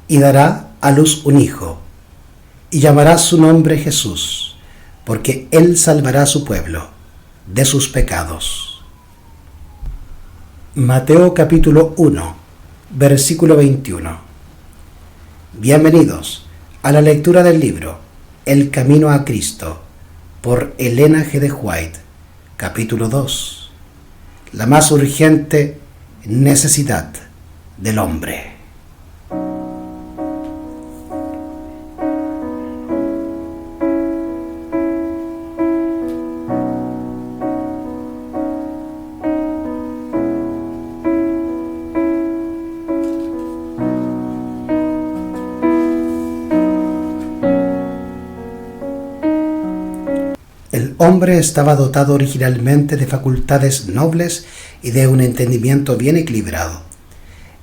y dará a luz un hijo, y llamará su nombre Jesús, porque él salvará a su pueblo de sus pecados. Mateo capítulo 1, versículo 21. Bienvenidos a la lectura del libro El Camino a Cristo, por Elena G. de White, capítulo 2. La más urgente necesidad del hombre. El hombre estaba dotado originalmente de facultades nobles y de un entendimiento bien equilibrado.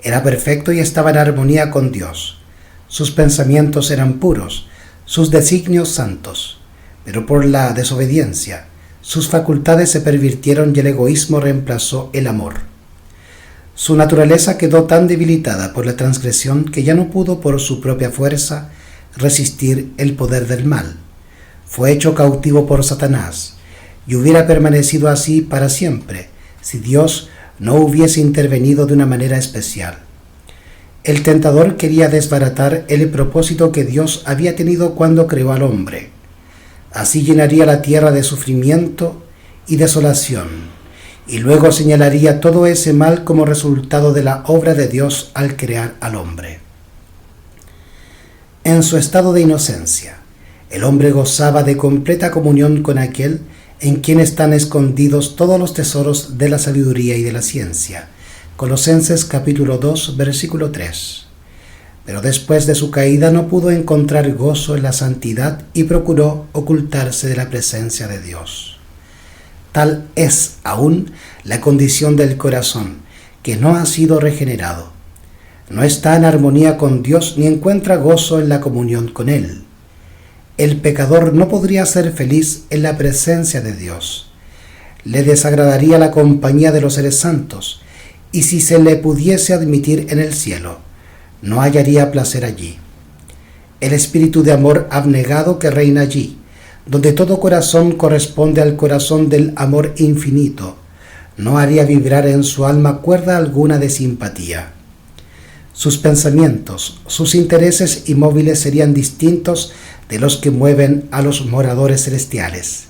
Era perfecto y estaba en armonía con Dios. Sus pensamientos eran puros, sus designios santos, pero por la desobediencia, sus facultades se pervirtieron y el egoísmo reemplazó el amor. Su naturaleza quedó tan debilitada por la transgresión que ya no pudo por su propia fuerza resistir el poder del mal. Fue hecho cautivo por Satanás, y hubiera permanecido así para siempre, si Dios no hubiese intervenido de una manera especial. El tentador quería desbaratar el propósito que Dios había tenido cuando creó al hombre. Así llenaría la tierra de sufrimiento y desolación, y luego señalaría todo ese mal como resultado de la obra de Dios al crear al hombre. En su estado de inocencia, el hombre gozaba de completa comunión con aquel en quien están escondidos todos los tesoros de la sabiduría y de la ciencia. Colosenses capítulo 2, versículo 3. Pero después de su caída no pudo encontrar gozo en la santidad y procuró ocultarse de la presencia de Dios. Tal es aún la condición del corazón, que no ha sido regenerado. No está en armonía con Dios ni encuentra gozo en la comunión con Él. El pecador no podría ser feliz en la presencia de Dios. Le desagradaría la compañía de los seres santos, y si se le pudiese admitir en el cielo, no hallaría placer allí. El espíritu de amor abnegado que reina allí, donde todo corazón corresponde al corazón del amor infinito, no haría vibrar en su alma cuerda alguna de simpatía. Sus pensamientos, sus intereses inmóviles serían distintos de los que mueven a los moradores celestiales.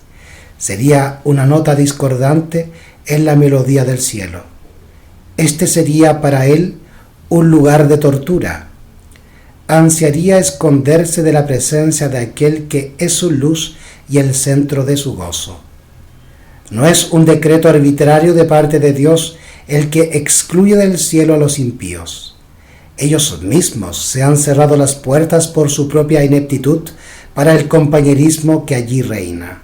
Sería una nota discordante en la melodía del cielo. Este sería para él un lugar de tortura. Ansiaría esconderse de la presencia de aquel que es su luz y el centro de su gozo. No es un decreto arbitrario de parte de Dios el que excluye del cielo a los impíos. Ellos mismos se han cerrado las puertas por su propia ineptitud para el compañerismo que allí reina.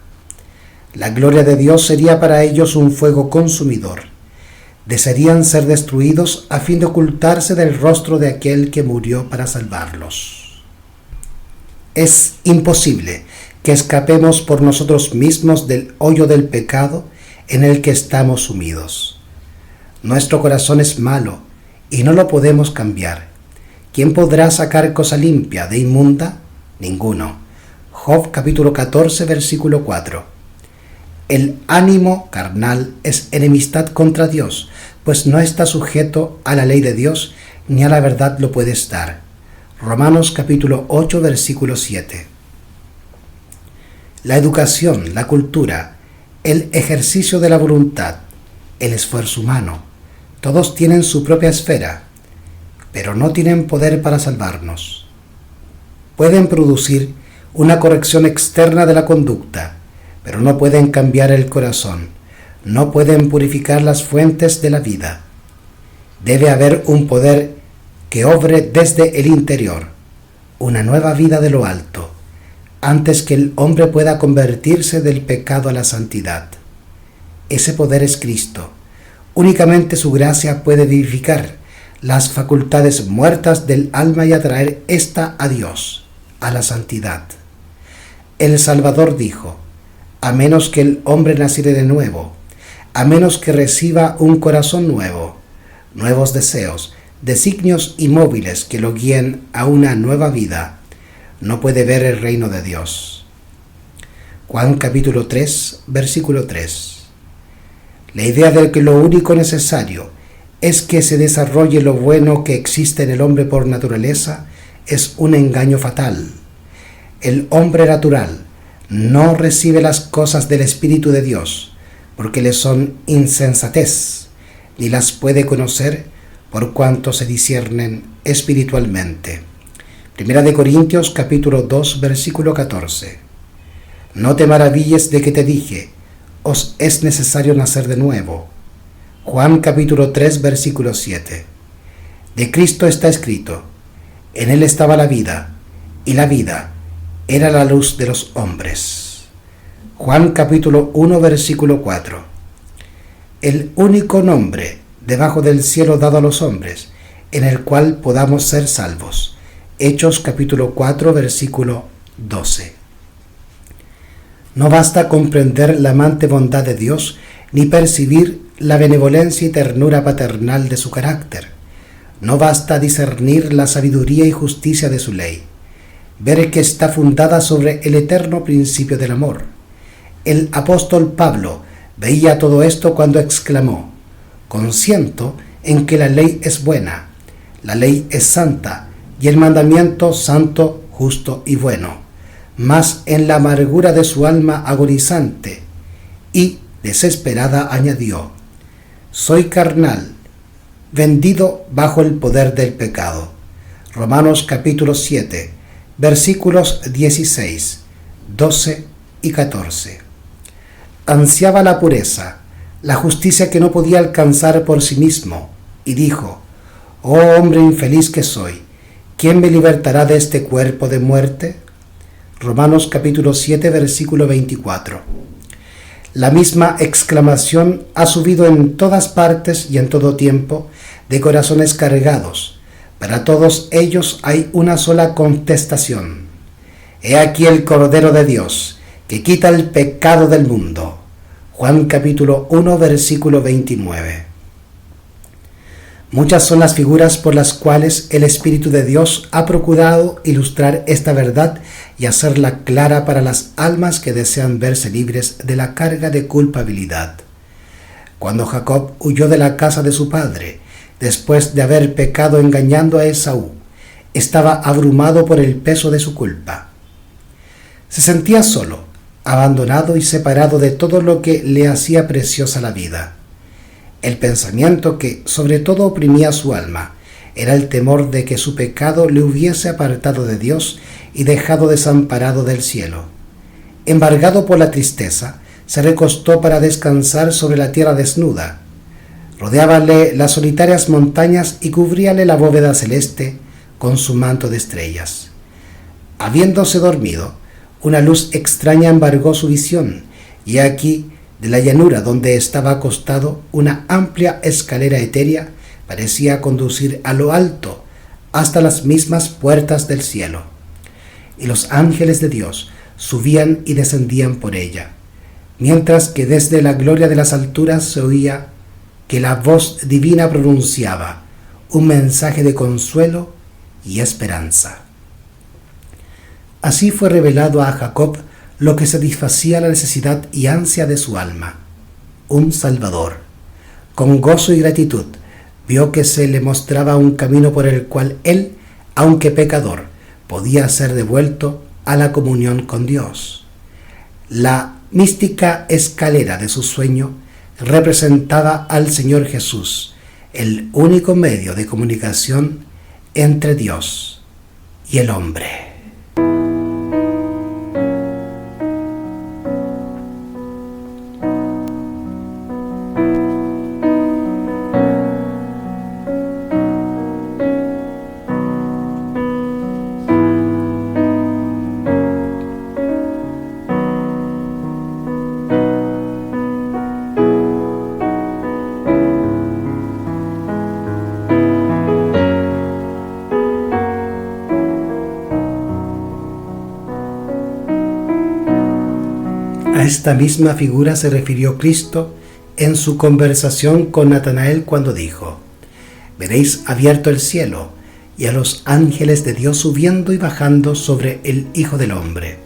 La gloria de Dios sería para ellos un fuego consumidor. Desearían ser destruidos a fin de ocultarse del rostro de aquel que murió para salvarlos. Es imposible que escapemos por nosotros mismos del hoyo del pecado en el que estamos sumidos. Nuestro corazón es malo y no lo podemos cambiar. ¿Quién podrá sacar cosa limpia de inmunda? Ninguno. Job capítulo 14, versículo 4. El ánimo carnal es enemistad contra Dios, pues no está sujeto a la ley de Dios, ni a la verdad lo puede estar. Romanos capítulo 8, versículo 7. La educación, la cultura, el ejercicio de la voluntad, el esfuerzo humano, todos tienen su propia esfera, pero no tienen poder para salvarnos. Pueden producir una corrección externa de la conducta, pero no pueden cambiar el corazón, no pueden purificar las fuentes de la vida. Debe haber un poder que obre desde el interior, una nueva vida de lo alto, antes que el hombre pueda convertirse del pecado a la santidad. Ese poder es Cristo. Únicamente su gracia puede vivificar las facultades muertas del alma y atraer ésta a Dios, a la santidad. El Salvador dijo: a menos que el hombre naciere de nuevo, a menos que reciba un corazón nuevo, nuevos deseos, designios inmóviles que lo guíen a una nueva vida, no puede ver el reino de Dios. Juan capítulo 3, versículo 3. La idea de que lo único necesario es que se desarrolle lo bueno que existe en el hombre por naturaleza es un engaño fatal. El hombre natural no recibe las cosas del Espíritu de Dios porque le son insensatez, ni las puede conocer por cuanto se disciernen espiritualmente. Primera de Corintios capítulo 2 versículo 14. No te maravilles de que te dije, os es necesario nacer de nuevo. Juan capítulo 3 versículo 7. De Cristo está escrito, en él estaba la vida, y la vida era la luz de los hombres. Juan capítulo 1 versículo 4. El único nombre debajo del cielo dado a los hombres, en el cual podamos ser salvos. Hechos capítulo 4 versículo 12. No basta comprender la amante bondad de Dios, ni percibir la benevolencia y ternura paternal de su carácter. No basta discernir la sabiduría y justicia de su ley, ver que está fundada sobre el eterno principio del amor. El apóstol Pablo veía todo esto cuando exclamó, «Consiento en que la ley es buena, la ley es santa, y el mandamiento santo, justo y bueno». Mas en la amargura de su alma agonizante y desesperada añadió, «Soy carnal, vendido bajo el poder del pecado». Romanos capítulo 7, versículos 16, 12 y 14. Ansiaba la pureza, la justicia que no podía alcanzar por sí mismo, y dijo, «Oh hombre infeliz que soy, ¿quién me libertará de este cuerpo de muerte?». Romanos capítulo 7, versículo 24. La misma exclamación ha subido en todas partes y en todo tiempo de corazones cargados. Para todos ellos hay una sola contestación. He aquí el Cordero de Dios, que quita el pecado del mundo. Juan capítulo 1, versículo 29. Muchas son las figuras por las cuales el Espíritu de Dios ha procurado ilustrar esta verdad y hacerla clara para las almas que desean verse libres de la carga de culpabilidad. Cuando Jacob huyó de la casa de su padre, después de haber pecado engañando a Esaú, estaba abrumado por el peso de su culpa. Se sentía solo, abandonado y separado de todo lo que le hacía preciosa la vida. El pensamiento que sobre todo oprimía su alma era el temor de que su pecado le hubiese apartado de Dios y dejado desamparado del cielo. Embargado por la tristeza, se recostó para descansar sobre la tierra desnuda. Rodeábale las solitarias montañas y cubríale la bóveda celeste con su manto de estrellas. Habiéndose dormido, una luz extraña embargó su visión, y aquí, de la llanura donde estaba acostado, una amplia escalera etérea parecía conducir a lo alto hasta las mismas puertas del cielo, y los ángeles de Dios subían y descendían por ella, mientras que desde la gloria de las alturas se oía que la voz divina pronunciaba un mensaje de consuelo y esperanza. Así fue revelado a Jacob lo que satisfacía la necesidad y ansia de su alma, un Salvador. Con gozo y gratitud vio que se le mostraba un camino por el cual él, aunque pecador, podía ser devuelto a la comunión con Dios. La mística escalera de su sueño representaba al Señor Jesús, el único medio de comunicación entre Dios y el hombre. A esta misma figura se refirió Cristo en su conversación con Natanael cuando dijo: veréis abierto el cielo y a los ángeles de Dios subiendo y bajando sobre el Hijo del Hombre.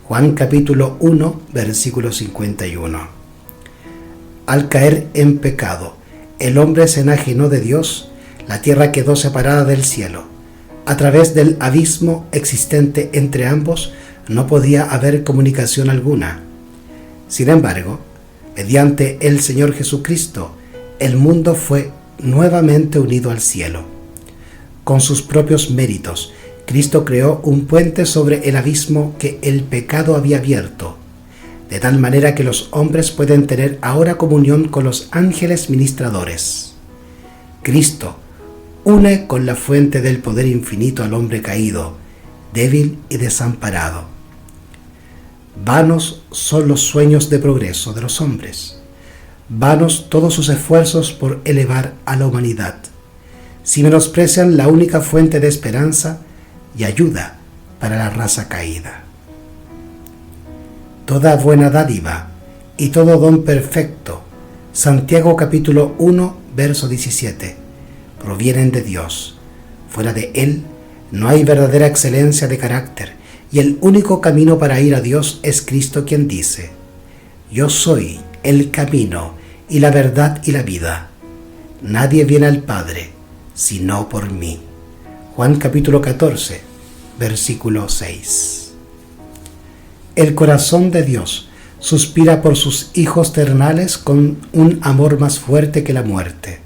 Juan capítulo 1, versículo 51. Al caer en pecado, el hombre se enajenó de Dios, la tierra quedó separada del cielo. A través del abismo existente entre ambos no podía haber comunicación alguna. Sin embargo, mediante el Señor Jesucristo, el mundo fue nuevamente unido al cielo. Con sus propios méritos, Cristo creó un puente sobre el abismo que el pecado había abierto, de tal manera que los hombres pueden tener ahora comunión con los ángeles ministradores. Cristo une con la fuente del poder infinito al hombre caído, débil y desamparado. Vanos son los sueños de progreso de los hombres, vanos todos sus esfuerzos por elevar a la humanidad, si menosprecian la única fuente de esperanza y ayuda para la raza caída. Toda buena dádiva y todo don perfecto, Santiago capítulo 1, verso 17, provienen de Dios. Fuera de Él no hay verdadera excelencia de carácter, y el único camino para ir a Dios es Cristo, quien dice: Yo soy el camino y la verdad y la vida. Nadie viene al Padre sino por mí. Juan capítulo 14, versículo 6. El corazón de Dios suspira por sus hijos terrenales con un amor más fuerte que la muerte.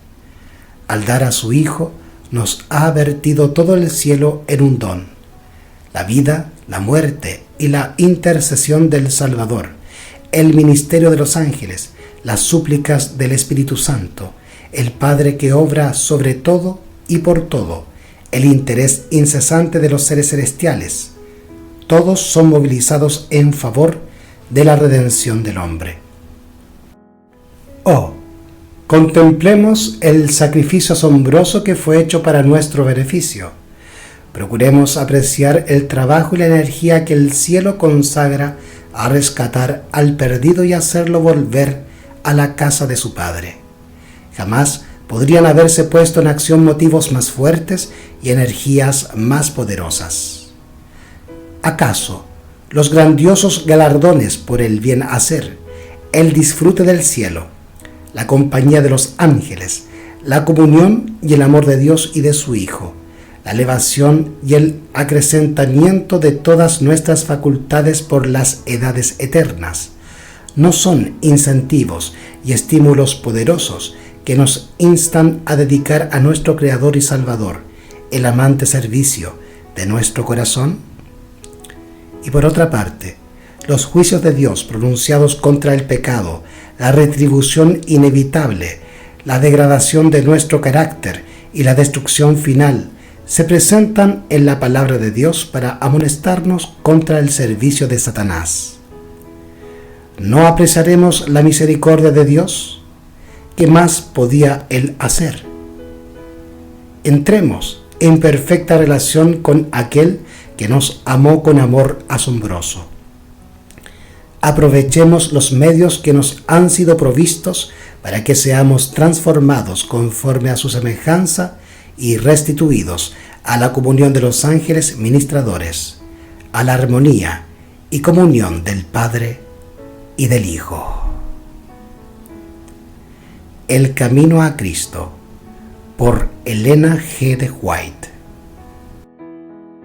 Al dar a su Hijo, nos ha vertido todo el cielo en un don: la vida, la muerte y la intercesión del Salvador, el ministerio de los ángeles, las súplicas del Espíritu Santo, el Padre que obra sobre todo y por todo, el interés incesante de los seres celestiales. Todos son movilizados en favor de la redención del hombre. Contemplemos el sacrificio asombroso que fue hecho para nuestro beneficio. Procuremos apreciar el trabajo y la energía que el cielo consagra a rescatar al perdido y hacerlo volver a la casa de su Padre. Jamás podrían haberse puesto en acción motivos más fuertes y energías más poderosas. ¿Acaso los grandiosos galardones por el bien hacer, el disfrute del cielo, la compañía de los ángeles, la comunión y el amor de Dios y de su Hijo, la elevación y el acrecentamiento de todas nuestras facultades por las edades eternas, no son incentivos y estímulos poderosos que nos instan a dedicar a nuestro Creador y Salvador el amante servicio de nuestro corazón? Y por otra parte, los juicios de Dios pronunciados contra el pecado, la retribución inevitable, la degradación de nuestro carácter y la destrucción final se presentan en la palabra de Dios para amonestarnos contra el servicio de Satanás. ¿No apreciaremos la misericordia de Dios? ¿Qué más podía Él hacer? Entremos en perfecta relación con aquel que nos amó con amor asombroso. Aprovechemos los medios que nos han sido provistos para que seamos transformados conforme a su semejanza y restituidos a la comunión de los ángeles ministradores, a la armonía y comunión del Padre y del Hijo. El camino a Cristo, por Elena G. de White.